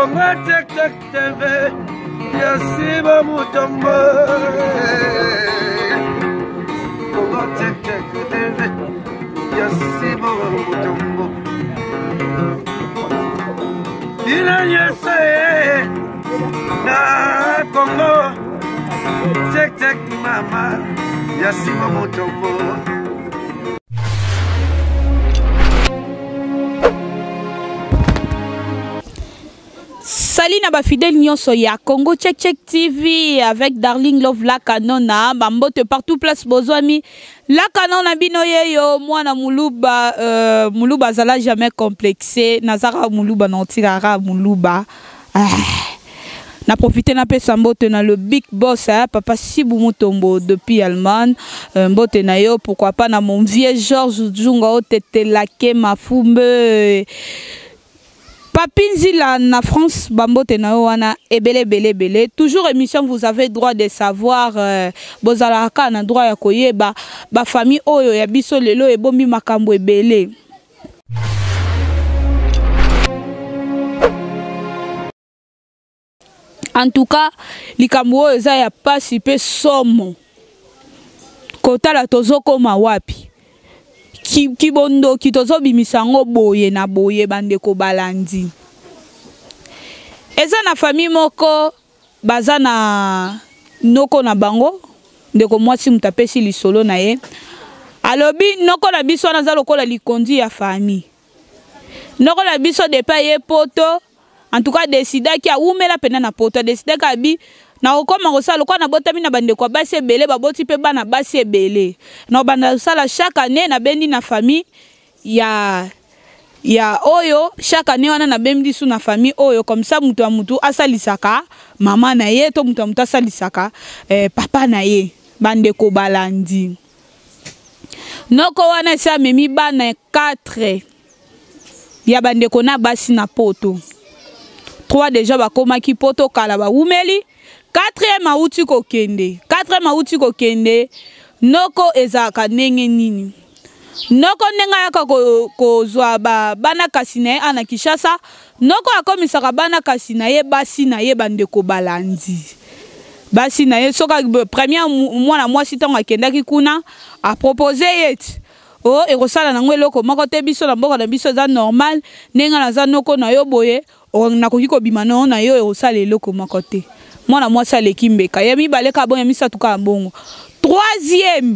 Congo Tek Tek TV, Yasiba Mutombo. Congo Tek Tek TV, Yasiba Mutombo. Ina yese na Congo Tek Tek mama, Yasiba Mutombo. Salut na fidèle nyonso ya Congo Tek Tek TV avec Darling Love la kanona bambote partout place bozwami la kanona bino yeyo mwana muluba muluba zala jamais complexé nazara muluba nantirara muluba na profité na pesa mbote na le big boss papa Sibou Mutombo depuis Allemagne mbote na yo pourquoi pas na mon vieux Georges Djunga otete lake mafumbe Papinzi la na France, bambote na wana ebele. Toujours émission, vous avez droit de savoir. Bozalaka na droit ya koyeba ba famille oyo ya biso lelo e bombi makambo ebele. En tout cas, likambo oyo eza ya pasi pe somo. Kota la tozoko mawapi. Kibondo kitozo bimisango boye na boye bandeko balandi eza na famille moko baza na noko na bango ndeko mwasi mutapesi lisolo na ye alobi noko na biso na za lokola likondi ya famille noko na biso depa ye poto en tout cas décida ki a umela pena na poto décida ka bi na okoma kosala lokwa na botami na bandeko basi ebele baboti pe bana basi ebele na banda sala chaque année na bendi na famille ya oyo chaque année wana na bendi su na famille oyo comme ça mutu a mutu asalisaka mama na ye to mutu a mutu asalisaka papa na ye bandeko balandi noko wana sa memi bana 4 ya bandeko na basi na poto 3 déjà bakomaki poto kala ba umeli 4e auti kokende noko ezaka ndenge nini noko nenga yaka kozwa bana kasi na ye ana Kinshasa noko akomisaka bana kasi na ye basi na ye bandeko balandi basi na ye soka premier mwana mwasi ntango akendaki kuna apropose yeti o ekosala nango eloko moko te biso na mboka na biso eza normal ndenge naza noko na yo boye nakoki kobima na yo ekosala eloko moko te mwana mwasi aleki mbeka ya mibale ka bongo ya misatu ka bongo 3e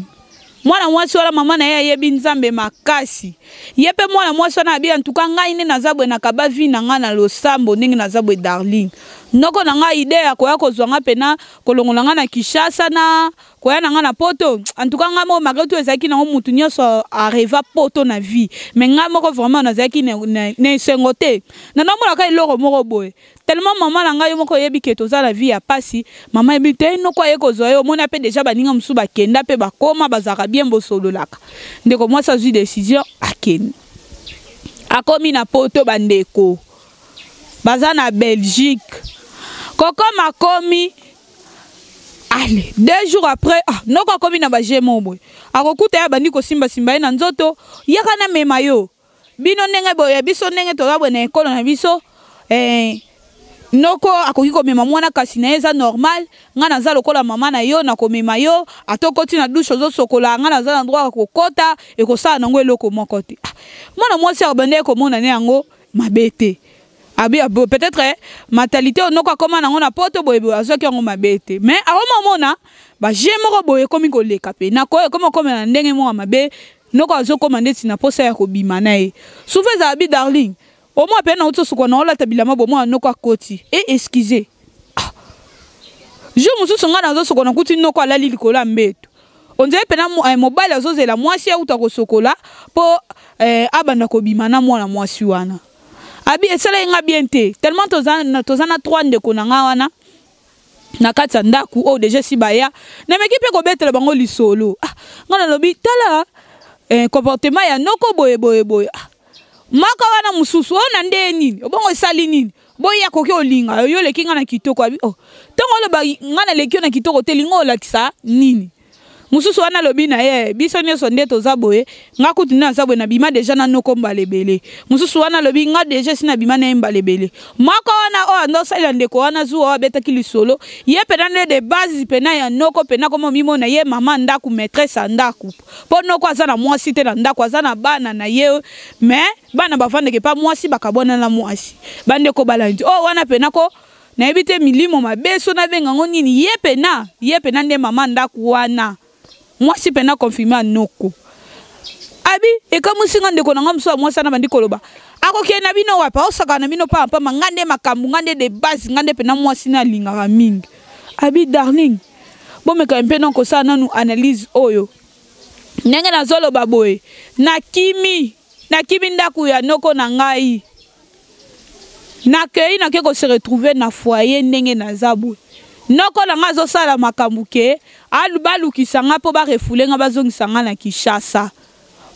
mwana mwasi wala mama na ye yebi nzambe makasi yepe mwana mwasi wana abi antuka ngai ne nazabwe na kabavi na nga na losambo ndenge nazabwe Darling noko na nga idée ya koya kozwanga pena kolongola nga na Kinshasa na koya na nga na poto antuka nga mo mageto ezaki na mutu nyonso areva poto na vie mais nga moko vraiment nazaki ne sengote na nomona ka iloko moko boye tellement maman na nga yo moko yebi ke toza la vie ya pasi maman yebi te noko ye kozwa yo mona pe déjà baninga musu bakenda pe bakoma bazaka bien bosololaka ndeko moi ça zui décision akeni akomi na poto bandeko baza na Belgique koko makomi allez 2 jours après noko akomi na bajemo boy akokuta ya bandi ko simba ye na nzoto yaka na mema yo bino ndenge boye biso ndenge tozabwe na ekolo na biso noko akoki komema mwana kasi na eza normal nga naza lokola mama na yo na komema yo atokoti na douche ozo sokola nga naza na droit kokota ekosala nango eloko moko te mwana mwasi abande komona ne yango mabete abi peut-être matalité onoko akoma nango na poto boye azoki yango mabete mais awoma mona ba jemoko boye komi koleka pe na koyo koma na ndenge moko mabe noko azokoma ndeti na posa ya kobima na ye souvent abi Darling au moins peine auto soko na ola tabilama bo moi noko akoti excusez je musu songa na zo soko na kuti noko alali likola mbeto on dirait pena mobile azozela mwasi auta ko sokola po abanda ko bima na mwana mwasi wana abi esala nga bien te tellement tozana 3 ndeko na nga wana na kati ndaku o déjà si baya na mekipe ko betela bango lisolo ngana lobi tala comportement ya noko boye maka wana mususu ona nde nini obongo esali nini boya koki olinga yo leki nga na kitoko abi tongo lo ba nga na leki na kitoko te lingo olakisa nini mususu wana lobi na ye biso nyonso nde toza boye nga kutu na za boye na bima deja na noko mbalebele mususu wana lobi nga deja sina bima na mbalebele moko wana o ando sala ndeko wana zuwa betaki lisolo ye pena nde de base pena ya noko pena komo mimo na ye mama ndaku maîtresse ndaku po noko aza na mwasi te na ndaku aza na bana na ye mais bana bavandeke pa mwasi bakabona na mwasi bande ko balandi o wana pena ko na ebite milimo mabeso na benga ngonini ye pena nde mama ndaku wana mwasi pena confirmer noko abi ekamusinga ndeko na ngamso mwasi na bandi koloba akoke na bino wapa osaka na bino pa ngande makambu ngande de base ngande pena mwasi na linga mingi abi darling bomeka mpe non ko sa nanu analyse oyo ndenge na zolo baboye na kimi ndaku ya noko na ngai na kei na ke ko se retrouver na foyer ndenge na zabu noko la nga zo sala makambu ke alubalukisa nga po ba refule nga bazongisa nga na Kinshasa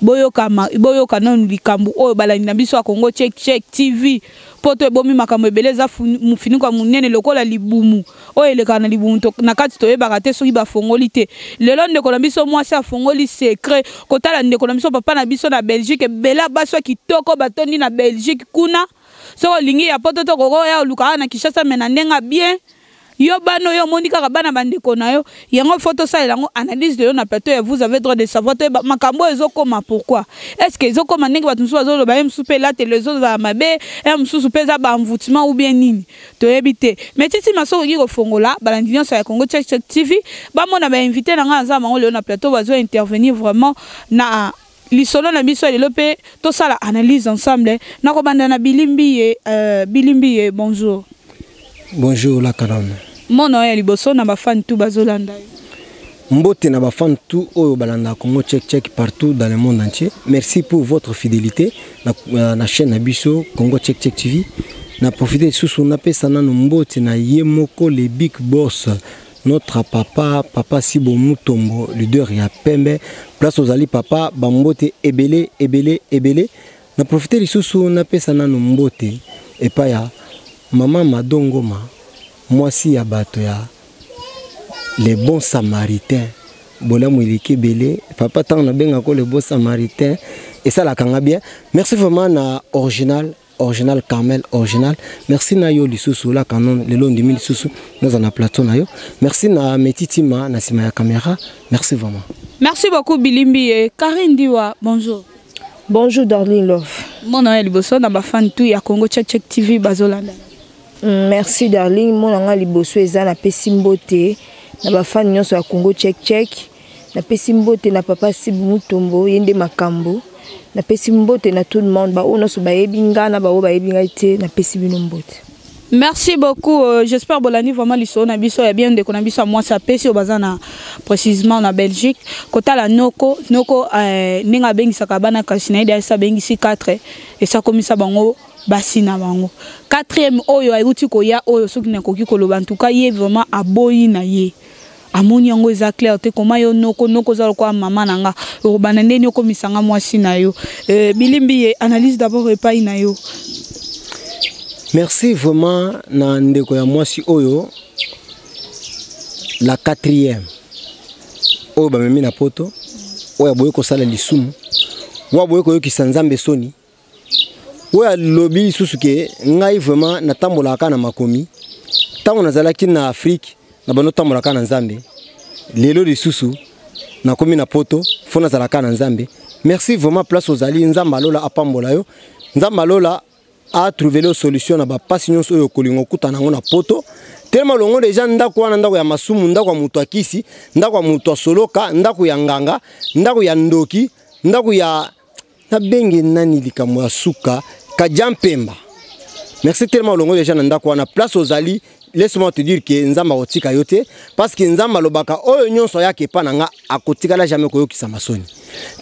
boyoka nanu likambu oyo balandi na biso ya Congo Check TV poto ebomi makambo ebeleza mufiniko munene lokola libumu oyo eleka na libumu na kati toyebaka te soki bafongoli te lelo ndeko na biso mwasi afongoli secret kotala ndeko na biso papa na biso na Belgique bela baso kitoko batondi na Belgique kuna so lingi ya poto to koko ya luka na Kinshasa mena ndenga bien yo bano yo monika ka bana bandeko na yo yango photo ça elango analyse de yo na plateau et vous avez droit de savoir te makambo ezokoma pourquoi est-ce que ezokoma ndenge batu so bazolo ba msupe la television za mabe msusu peza ba envoûtement ou bien nini to ebite mais titi maso ko fongola balandinyo sa ya Congo Check TV ba mona ba invité na nga za mango le na plateau bazo intervenir vraiment na lisolo na biso lelo pe to sala analyse ensemble na ko banda na bilimbi bonjour. Bonjour la Caron. Mon nom est Liboso na bafan tout bazolanda. Mbote na bafan tout oyo balanda Congo Check partout dans le monde entier. Merci pour votre fidélité na chaîne Nabiso Congo Check TV. Na profiter sous na pesa na mbote na yemoko le big boss. Notre papa Sibo Mutombo, leader ya Pembe, place aux ali papa bambote ebele. Na profiter sous na pesa na mbote et pas ya Maman Madongoma, moi si ya bato ya les bons samaritains. Bola mouiliki belé, papa tant na benga ko les bons samaritains et ça la kanga bien. Merci vraiment na original Carmel original. Merci na yo lisusu la canon le long de 1000 lisusu nous en a plateau na yo. Merci na metitima na sima ya caméra. Merci vraiment. Merci beaucoup Bilimbi et Karine Diwa. Bonjour. Bonjour Darling Love. Mon nom est Liboso na bafan tout ya Congo Check TV bazolanda. Merci Darling, mon anga Liboso eza na pesimbote na bafan nyonso ya Congo Check na pesimbote na papa Sibu Mutombo yende makambo na pesimbote na tout le monde ba ono so ba yebinga na ba o ba yebinga te na pesibino mbote. Merci beaucoup. J'espère bolani vraiment liso na biso ya bien de konabisa moi ça pesi au bazana précisément na Belgique. Kota la noko ninga bengi sakabana kasina ida sa bengi si 4 et ça comme ça bango basina bango. 4e oyo ayuti ko ya oyo soki na koki ko loba en tout cas yé vraiment aboyi na ye. Amoni yango eza clair te koma yo noko za kwa mama nanga o banande ni ko misanga mwasi na yo. Bilimbi analyse d'abord epai na yo. Merci vraiment na ndeko ya mwasi oyo la 4e oyo ba memi na poto oyo boye ko sala lisumu wa boye ko yokisa nzambe soni oyo lobi susuke ngai vraiment na tambola kana makomi tango nazalaki na Afrique na bano tambola kana nzambe lelo lisusu na komi na poto fona zala kana nzambe. Merci vraiment place aux ali nzamba lola apambola yo nzamba lola a trouvé la solution na ba pasi nyonso oyo kolingo kutana ngo na poto tellement longo déjà ndako wana ndako ya masumu ndako ya mutu akisi ndako ya mutu soloka ndako ya nganga ndako ya ndoki ndako ya na bengi nani likambo ya suka ka jampemba. Merci tellement longo déjà ndako wana place aux ali. Laisse-moi te dire que nzamba otika yote parce que nzamba lobaka oyo nyonso yake pa nanga akotika la jamais koyokisa masoni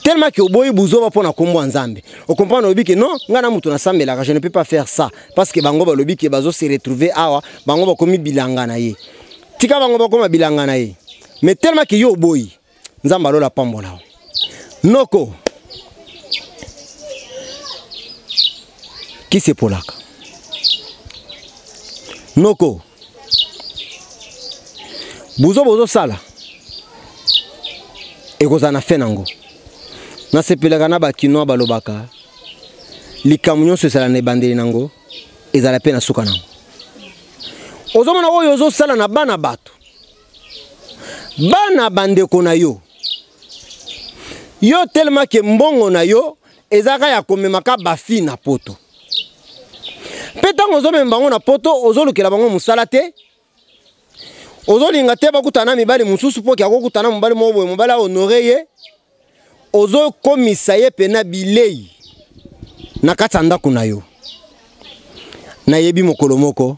tellement que oboyi buzo ba pona kombo nzambe o comprendre lobi que non ngana mutu na sambela je ne peux pas faire ça parce que bango ba lobi que bazo se retrouver awa bango ba komi bilanga na ye tika bango ba koma bilanga na ye mais tellement que yo oboyi nzamba lola pambola noko qui c'est polaka noko bozo sala ekozala na fe nango nasepelaka na bakinoa balobaka likambo nyonso ezala na ebandeli nango ezala mpe na suka nango ozomona oyo ozosala na bana bato bana bandeko na yo yo tellement ke mbongo na yo ezaka ya komemaka bafi na poto mpe ntango ozomema bango na poto ozolukela bango mosala te ozolinga te bakutana mibali mosusu mpo ke akokutana mobali moko boye mobali ahonore ye ozokomisa ye pena bilei na kati ya ndako na yo nayebi mokolo moko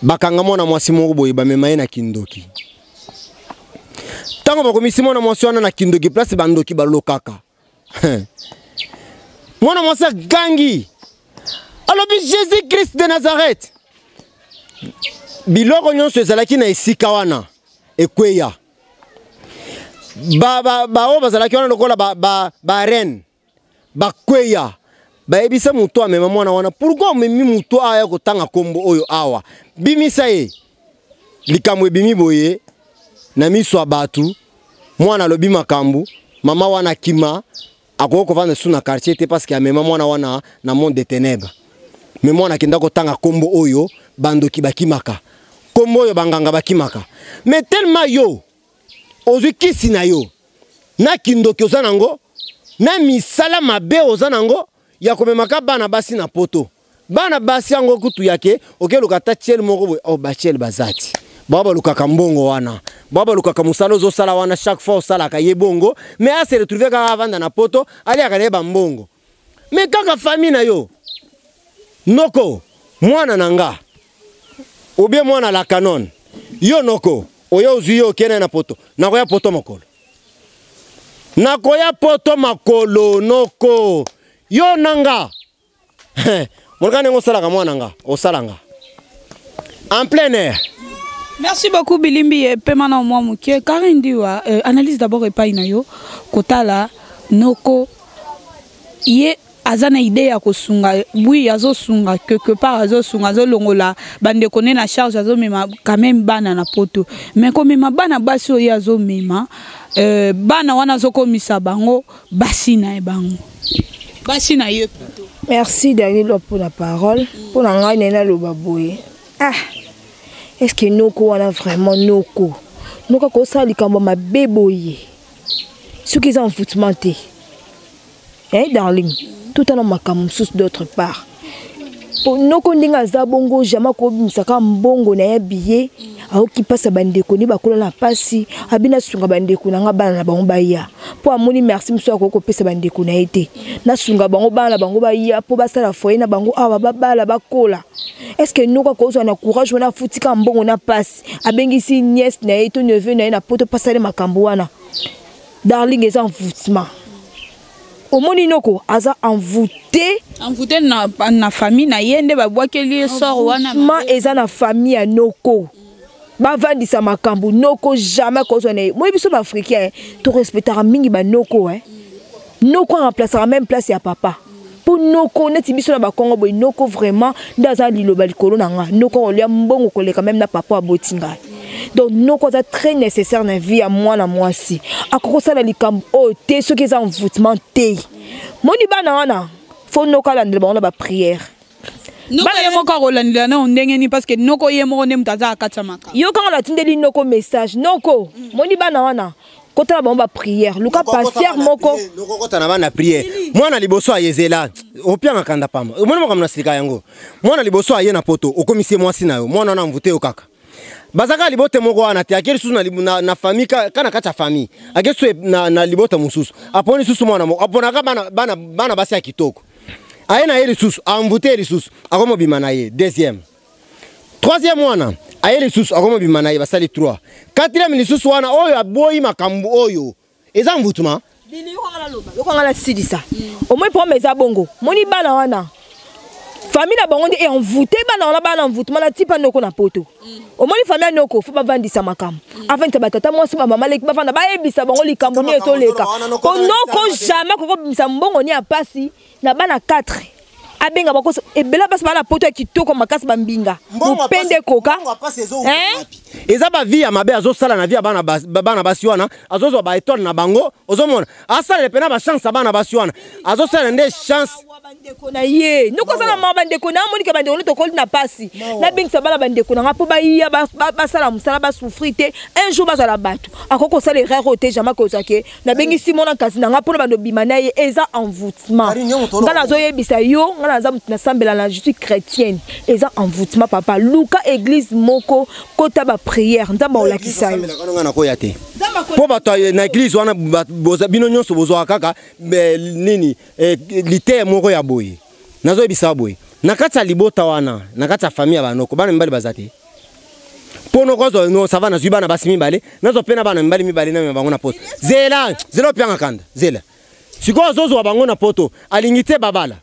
bakanga mwana mwasi moko boye bamema ye na kindoki ntango bakomisi mwana mwasi wana na kindoki place bandoki balokaka mwana mwasi agangi alobi Jésus Christ de Nazareth biloko nyonso ezalaki na esika wana ekweya bao bazalaki wana lokola ba reine bakweya bayebisa mutu amema mwana wana pourquoi omemi mutu aya kotanga kombo oyo awa bimisa ye likambo ebimi boye na miso ya batu mwana alobi makambu mama wana kima akoko kovanda su na quartier te parce que amema mwana wana na monde de ténèbres mais mwana kenda kotanga kombo oyo bandoki bakimaka kombo oyo banganga bakimaka mais tellement yo ozwi kisi na yo na kindoki oza nango na misala mabe oza nango ya komemaka bana basi na poto bana basi yango kutu yake okeluka ta tiel moko boye o bachel bazati baba lukaka mbongo wana baba lukaka musala ozosala wana chaque fois osalaka ye bongo mais a se retrouver kaka avanda na poto ali akaneba mbongo mais kaka famille na yo noko mwana nanga ou bien mwana la canon yo noko oyo ozwi yo okene na poto nakoya poto makolo nakoya poto makolo noko yo nanga molkane ngosalaka mwana nga osalanga en plein air. Merci beaucoup Bilimbi et Pemana moi mukie Karindiwa analyse d'abord et pas inayo kotala noko ye azana idée ya kosunga oui azo sunga quelque part azo sunga azo longola bande connaît na charge azo mema quand même bana na poto mais comme mema bana basi oyo azo mema bana wana azo komisa bango basi na bango basi na ye plutôt. Merci Daniel pour la parole pour la ngana lo baboye ah est-ce que noko wana vraiment noko ko sa likambo mabeboye ce qui est en foutementé hein darling tout en makamou sous d'autre part pour noko ndinga za bongo jama ko bisaka mbongo na ya billet aoki pasa bandeko ni bakola na pasi abina sunga bandeko na ngabana na bango baya po amoni merci mso akoko pesa bandeko na été na sunga bango bana bango baya po basala foyer na bango awa babala bakola est-ce que noko ko zo na courage wana futika mbongo na pasi abengisi nièce na eto neveu na na poto pasale makambo wana darling est en foutement au moni noko aza envoûté na famille na yende babwakeli sort wana ma eza na famille ya noko bavandisa makambo noko jamais kozwa na moi biso ba africain to respectera mingi ba noko hein noko remplacera même place ya papa pour noko neti biso na ba Congo boy noko vraiment ndaza liloba likolo na nga noko olia mbongo koleka même na papa abotinga donc noko za très nécessaire na vie à moi na moi si akoko sala likambo o te ce qui est en voûtement te moni bana wana faut noko la ndeba on ba prière noko yemo ka rolandila na ondenge ni parce que noko yemo ne mutaza akatsa maka yo quand la tindeli noko message noko moni bana wana kota ba ba prière luka pasteur moko noko kota na bana prière mwana liboso ayezela opia makanda pamba mwana mo kamna silika yango mwana liboso aye na poto okomisie mwasi na yo mwana na mvute yo kaka bazaka libote moko wana te akeli susu na famille kana kata famille akesu na libota mususu aponi susu mwana moko apona ka bana basi ya kitoko aye na yeli susu amvute yeli susu akomo bimana ye deuxième troisième wana aye li susu akomo bimana ye basali 3 quatrième li susu wana oyo aboyi makambu oyo eza mvutuma bili yoko ngala sidisa au moins pour meza bongo moni bana wana famille na bango est envoûté bana envoûtement na tipa noko na poto au moins famille noko faut bavandisa makambo avant que batata moi ma maman leki bavanda ba ebisa bango likambo ni etoleka ko noko jamais ko bimisa mbongo ni apasi na bana 4 abenga bako ebela basi bana poto ya kitoko makasi bambinga mupende koka eza ba vie ya mabe azosala na vie ya bana basi wana azozwa ba étoile na bango ozomona asala pena ba chance bana basi wana azosala nde chance bandeko na ye noko sala ma bandeko na monika bandeko to koli na pasi na bingisa bana bandeko na ngapo ba iya basala musala ba souffrir te un jour bazala bato akoko sala erreur te jamais ko zake na bingisi mona kasi na ngapo bando bimana ye eza envoûtement ngala zoyebisa yo ngala za na sambela na je suis chrétienne eza envoûtement papa luka église moko kota ba prière nzamba olakisa yo ngana ko yate po bato na église wana bino nyonso bozwa kaka nini lite moko ya boye nazo ebisa boye nakata libota wana nakata famille banoko bana mbali bazate pono kozo no savana zibana basi mibale nazo pena bana mbali mibale na bango na poto zela pianga kanda zela siko zozo bango na poto alingite babala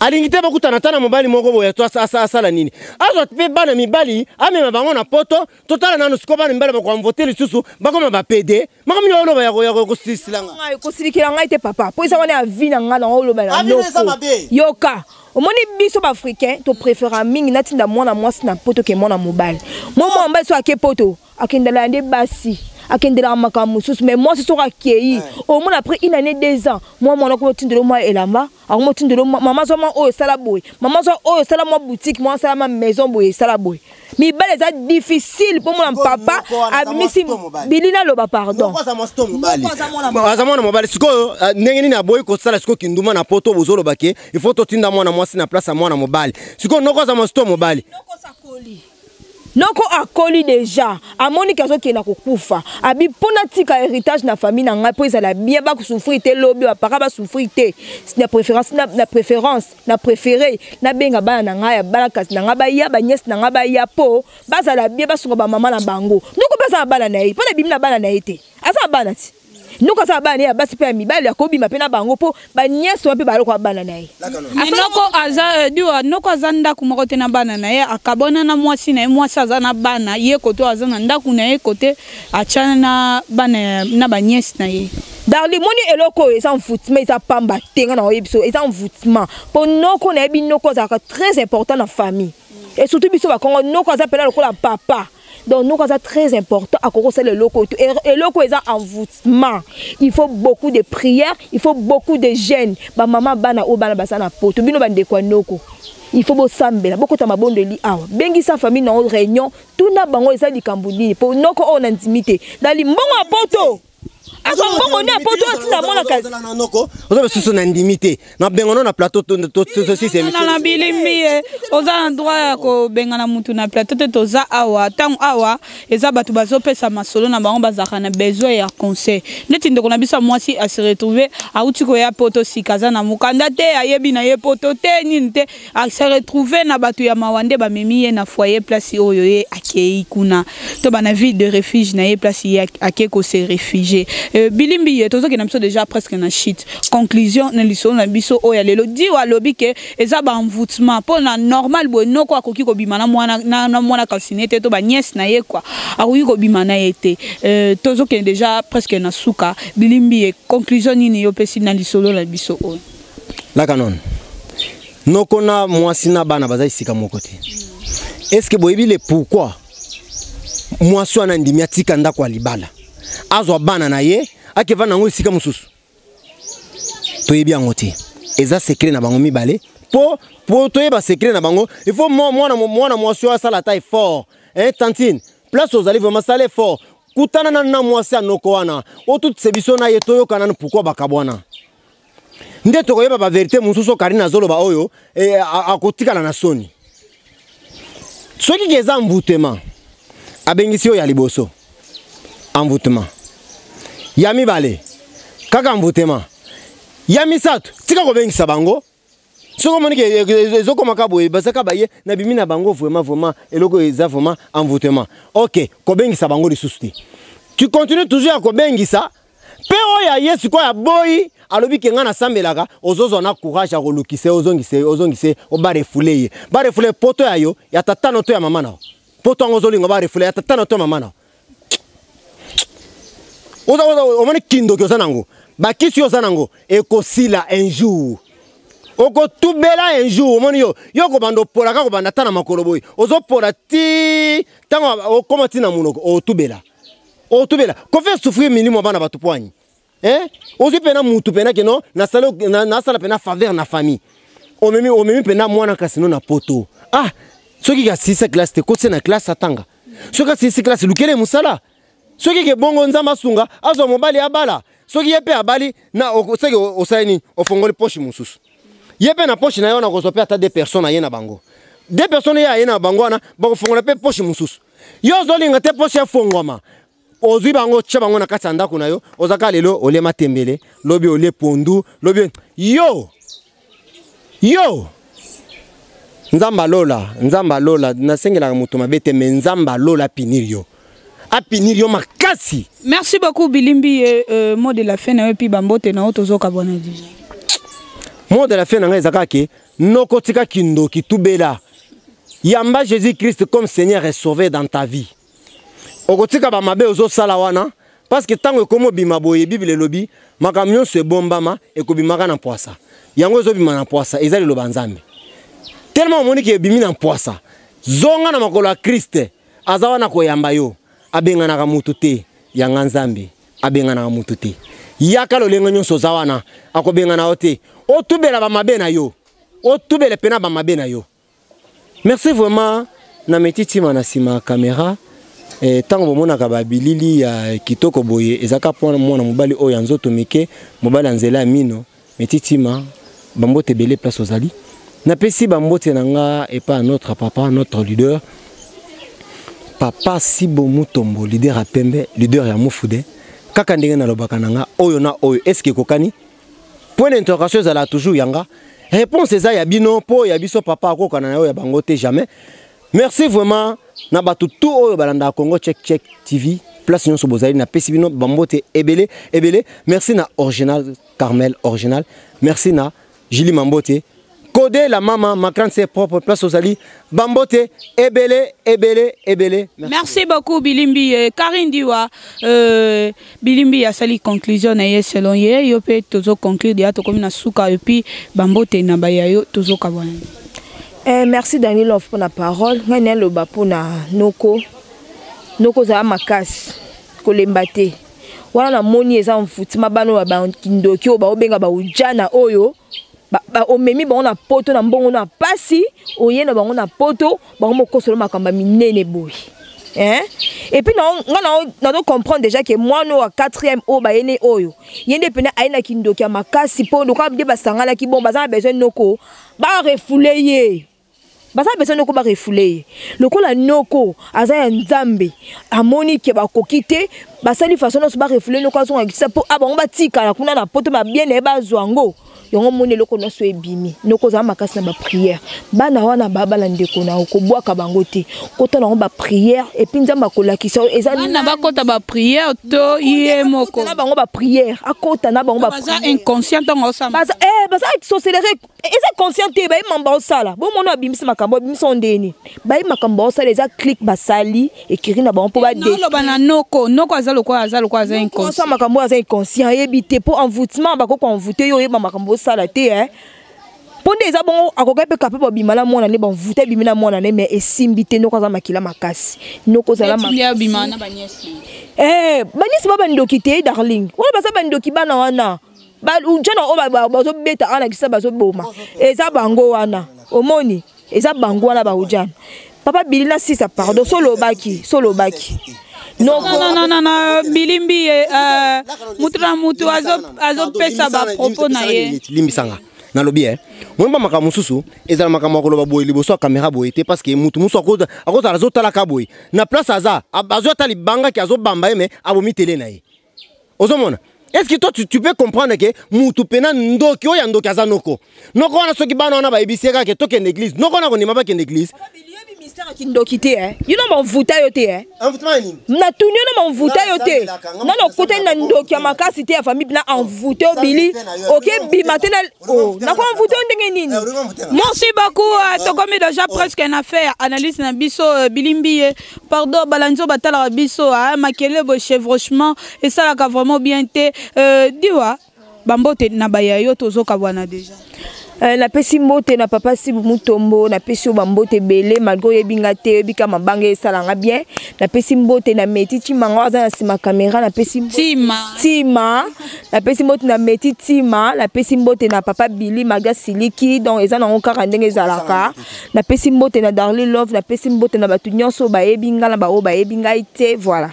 alingite bakutana tana mobali moko boye to asala nini azo pe bana mibali amema bango na poto totala nanu siko bana mbali bako voter lisusu bakoma ba PD makami ono ba yako kusisilanga ngai kusilikira ngai te papa po isa wana avina ngana oloba na yoka omoni biso ba africain to préférer mingi natinda mwana mwasi na poto ke mwana mobali momo mba so ake poto akendela nde basi akendela makamu susu mais moi c'est sur akei au moins après une année 2 ans moi mon ko tindelo moi elamba ako tindelo maman so ma o sala boy maman so o sala ma boutique moi sala ma maison boy sala boy mi bale ça difficile pour mon papa abimisi bilina loba pardon azamona mobali siko ndenge nini aboy ko sala siko kinduma na poto bozolo bake il faut to tinda mwana mwasi na place mwana mobali siko noko za mosto mobali noko sakoli noko akoli déjà amoni kazo kena kokufa abi pona tika héritage na famille na ngai po ezala bien ba souffrir te lobi ba para ba souffrir te na préférence na préféré na benga bana na ngai bala kasi na ngai ba ya ba nièce na ngai ba ya po bazala bien ba sunga ba mama na bango noko basa bana na ye pona bimina bana na ye te asa bana ti nuka sa bana ya basi pe mibali akobima pe na bango po ba nièce pe ba lokwa bana na ye noko aza diwa noko aza ndaku moko te na bana na ye akabona na mwasi na ye mwasi aza na bana ye koto aza na ndaku na ye kote achana na bana na ba nièce na ye dans le moni eloko eza envoûtement eza pamba tenga na oyebiso eza envoûtement po noko na yebi noko za très important na famille et surtout biso ba kongo noko aza pela lokola papa. Donc nous c'est très important à cause le loco et loco est envoûtement. Il faut beaucoup de prières, il faut beaucoup de jeûnes. Ba maman bana o bana basana poto bino bande kwa noko. Il faut bosambela beaucoup ta mabonde li awa. Bengi sa famille na réunion, tout na bango eza likambuni pour noko on intimité. Dans li mbongo a poto. Azo mbongo ni a poto tina mona kazi. Noko, ozo besusu na intimité. Na bengono na plateau to ceci c'est monsieur. Na bilimbi oza na droit ko bengana mutu na plateau te toza awa tang awa eza batu bazopesa masolo na bango bazaka na besoin ya conseil. Neti ndeko na biso mwasi a se retrouver a uti ko ya poto sikaza na mukanda te ayebi na ye poto te nini te a se retrouver na batu ya mawande ba memi ye na foyer place oyo ye akei kuna to bana ville de refuge na ye place ye akeko se réfugier. Bilimbi tozo ke na biso déjà presque na shit. Conclusion na liso na biso oya lelo di wa lobi ke eza ba envoûtement po na normal bo noko akoki ko bimana mwana na mwana kalsinete to ba nièce na ye kwa akoki ko bimana yete tozo ke déjà presque na suka bilimbi conclusion nini yo pesi na lisolo na biso oya la canon noko na mwasi na bana bazai sika moko te est-ce que boyebi le pourquoi mwasi wana ndimi atika ndako alibala azwa bana na ye akeva nango esika mususu toyebi yango te eza secret na bango mibale po toyeba secret na bango il faut mwana mwasi oyo asala ta effort tantine place ozali vraiment sala effort kutana na mwasi anoko wana otutise biso na ye toyokana na pourquoi bakabwana nde tokoyeba ba vérité mususu karina zoloba oyo akotikala na soni soki keza envoûtement abengisi oyo ya liboso envoûtement yami bale kaka envoûtement yami sato tika ko bengisa bango soko monike ezoko makaboye basaka baye na bimi na bango vraiment eloko eza vraiment envoûtement OK ko bengisa bango lisusu tu continues toujours à ko bengisa pe oya yesu ko ya boyi alobi ke ngana sambelaka ozozo na courage a kolukise ozongise oba refoulé poto ya yo ya tata no to ya mama na poto ngozolinga ba refoulé ya tata no to mama na omoni kindo kyo sanango bakisi yo sanango ekosila un jour oko tubela un jour omoni yo ko bando pola ka ko banda tana makolo boy ozo pola ti tango o komati na munoko o tubela ko faire souffrir minimum bana batu poigni ozo pena mutu pena ke no na sala pena faveur na famille o memi pena mwana kasino na poto soki ka 6 classe te ko na classe atanga soki ka 6 classe lukele musala soki ke bongo nzamba sunga azo mobali abala soki yepe abali na soki osani ofongoli poche mususu yepe na poche na yo na kozope ata 2 personnes ayena bango 2 personnes ya ayena bango na bako fongola pe poche mususu yo zolinga te poche fongwama ozwi bango tcha bango na kati ndako na yo ozaka lelo ole matembele lobi ole pondu lobi yo nzamba lola nasengela mutu mabete me nzamba lola pinirio apinirio makasi. Merci beaucoup Bilimbi mot de la fin na puis bambote na otozoka bona déjà. Mot de la fin na ezakaki nokotika kindo kitubela. Yamba Jésus-Christ comme Seigneur et Sauveur dans ta vie. Okotika ba mabe ozo sala wana parce que tango komo bima boye Bible lobi makamyo se bombama e ko bimaka na poisa. Yango zo bima na poisa ezali lo banzambe. Tellement moni ke bimi na poisa. Zonga na makolo ya Christ azawana ko yamba yo. Abengana ka mutu te yanga nzambe abengana ka mutu te yaka lo lengo nyonso zawana akobengana ote otubela ba mabe na yo otubela pena ba mabe na yo. Merci vraiment na metiti mana sima caméra tango bomona ka ba bilili ya kitoko boye ezaka pona mwana mobali oyo nzoto mike mobali anzela mino metiti ma bambote belé place ozali na pesi bambote nanga et pas notre papa notre leader Papa Sibo Mutombo, leader à Pembe, leader à Moufoudé, kaka ndenge na lobaka nanga oyo na oyo est-ce que kokani? Point d'interrogation za la toujours yanga. Réponse eza ya bino po ya biso papa ko kana yo ya bangote jamais. Merci vraiment na batu tout oyo balanda Congo check TV place nyonso bozali na pesi bino bambote ebele. Merci na original Carmel original. Merci na Julie Mambote. Codé la maman, ma grande c'est propre place aux alliés. Bambote, ebele. Merci beaucoup Bilimbi. Karine Diwa, Bilimbi a sali conclusion na selon ye. Yo pe tozo conclure dia to comme na suka et puis Bambote na bayayo tozo kabwana. Merci Daniel pour la parole. Ngane lo ba pona noko za makasi kolembate. Wana na moni eza mfutima bano ba kindoki o ba obenga ba ujana oyo. Omemi bango na poto na mbongo na pasi oyena bango na poto bango mokosolo makamba minene boy et puis na do comprendre déjà que moi no 4e o ba yene oyo yende pena ayena kindoki ya makasi po ndo ka bide basangala ki bon baza besoin noko ba refoule ye baza besoin noko ba refoule ye lokola noko aza ya nzambe amoni ke ba kokite basali façon no ba refoule noko azonga kisa po abango batika na kuna na poto ba bien e ba zwango yongo mone loko no so ebimi noko za makasi na ba prière bana wana baba la ndeko na ko bwaka bango te kota na ba prière et puis nzamba ko lakisa eza na ba kota ba prière to yé moko na bango ba prière akota na bango ba baza inconscient ngo sa baza baza accélérer eza conscient te ba mamba osala bo mono abimisa makambo abimisa ondeni ba makambo osala eza click basali écrit na bango po ba de no bana noko azalo ko aza inconscient makambo aza inconscient yebite po envoûtement ba ko envoûter yo yeba makambo sala te ponde eza bon akoka pe kapable bimala mwana ne bon voûter bimina mwana ne mais esimbite noko za makila makasi noko za la bimana banyesi banyesi baba ndoki te darling wala basa bandoki bana wana ba ujana o ba zo beta ana kisa ba zo boma eza bango wana omoni eza bango wana ba ujana papa bilina sisa pardon solo baki non Bilimbi mutu azo pesa ba propos na ye limbisanga na lobi mwemba makamususu ezala makamwa ko loba boye liboso kamera boye te parce que mutu musu akoza azotala ka boye na place azo tali banga ki azo bamba me abomi tele na ye ozomona. Est-ce que toi tu peux comprendre que mutu pena ndoki oya ndoki azanoko noko wana soki bana wana ba ebiseka ke toke l'église noko na ko ndima ba ke l'église ministère kindoki te you know mon vuta yo te na tunyo na mon vuta yo te na no kota na ndoki ya makasi te ya famille na envoûté obili OK bi matin na ko envoûté ndenge nini. Merci beaucoup to comme déjà presque une affaire analyse na biso Bilimbi pardon balanzo batala biso makele bo chevauchement et ça là vraiment bien te diwa bambote na bayayo tozo kabwana déjà napesi mbote na papa Sibu Mutombo, napesi yo bambote belé malgré yebinga te bika mabanga esalanga bien. Napesi mbote na Meti Timanga aza na sima caméra, napesi Tima, napesi mbote na Meti Tima, napesi mbote na papa Billy Maga Siliki donc eza na ngokaka ndenge ezalaka. Napesi mbote na Darly Love, napesi mbote na batu nyonso bayebinga na bao bayebinga ite voilà.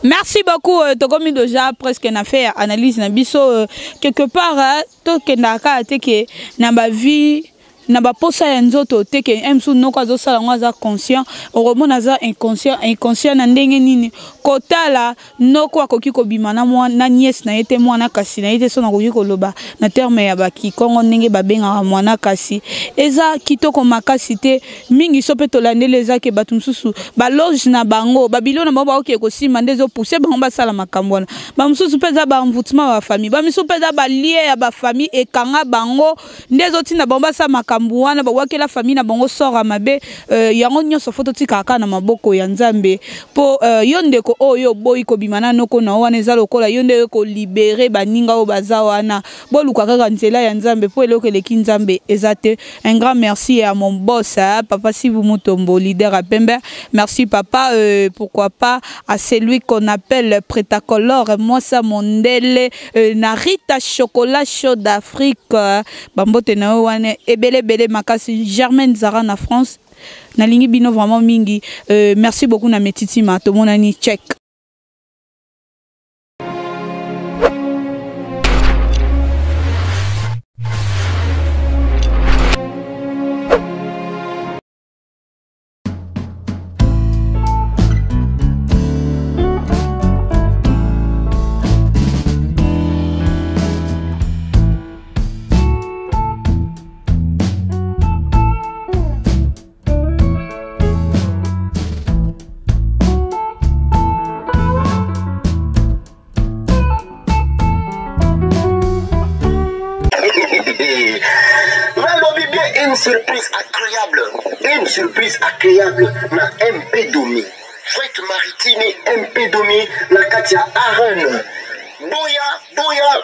Merci beaucoup. Tokomi déjà presque na fait analyse na biso quelque part to kendaka te ke na ba vie na ba posa ya nzoto te ke emsu noko azo sala ngwa conscient oromona za inconscient na ndenge nini kotala noko akoki ko bimana mwa na nièce na yete mwana kasi na yete so na koki koloba na terme ya baki kongo ndenge babenga mwana kasi eza kitoko makasi te mingi so pe tolandele eza ke batu msusu ba loge na bango babilo na baba oke ko sima ndezo pousser bango ba sala makambwana ba msusu pe za ba envoûtement ba famille ba msusu pe za ba lié ya ba famille ekanga bango ndezo tina bomba sa makambuwana ba wakela famille na bango sora mabe yango nyonso foto tikaka na maboko ya Nzambe po yonde ko oyo boy ko bimana noko na wana eza lokola yonde ko libérer baninga o baza wana boluka kaka nzela ya Nzambe po eloko leki Nzambe ezate. Un grand merci à mon boss papa Sibu Mutombo leader à Pembe. Merci papa pourquoi pas à celui qu'on appelle Prétacolore moi ça mondele Narita chocolat chaud d'Afrique bambote na wana ebele bele makasi Germaine Zara na France na lingi bino vraiment mingi merci beaucoup na Metitima to monani check. Une surprise agréable na MP Domi. Fête maritime MP Domi na Katia Aaron.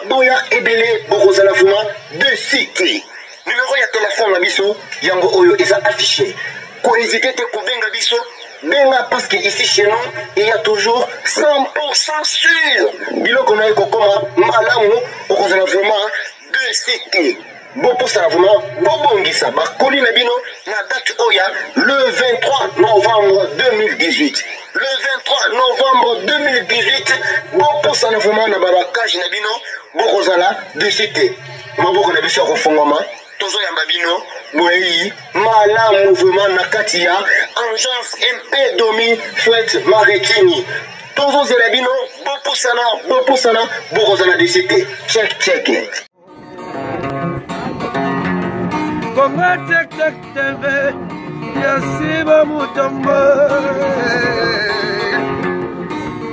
Boya ebele bokozala fuma de cycle. Numéro ya téléphone na biso yango oyo eza affiché. Ko hésiter te ko benga biso benga parce que ici chez nous il y a toujours 100% sûr. Biloko na eko koma malamu bokozala vraiment de cycle. Bon pour ça vraiment bobongisa bakoli na bino na date oya le 23 novembre 2018. Le 23 novembre 2018 bon pour ça vraiment na babakage na bino bokozala de cité. Maboko na biso ko fongoma tozo ya babino boyi mala mouvement na katia agence MP Domi fête maritime. Tozo zela bino bon pour ça bokozala de cité. Check. Congo Check TV, Yasiba Mutombo.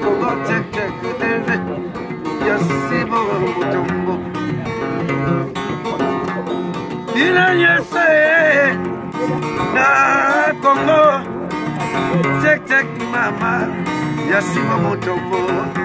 Congo Check TV, Yasiba Mutombo. Dina Yese, na Congo Check Mama, Yasiba Mutombo.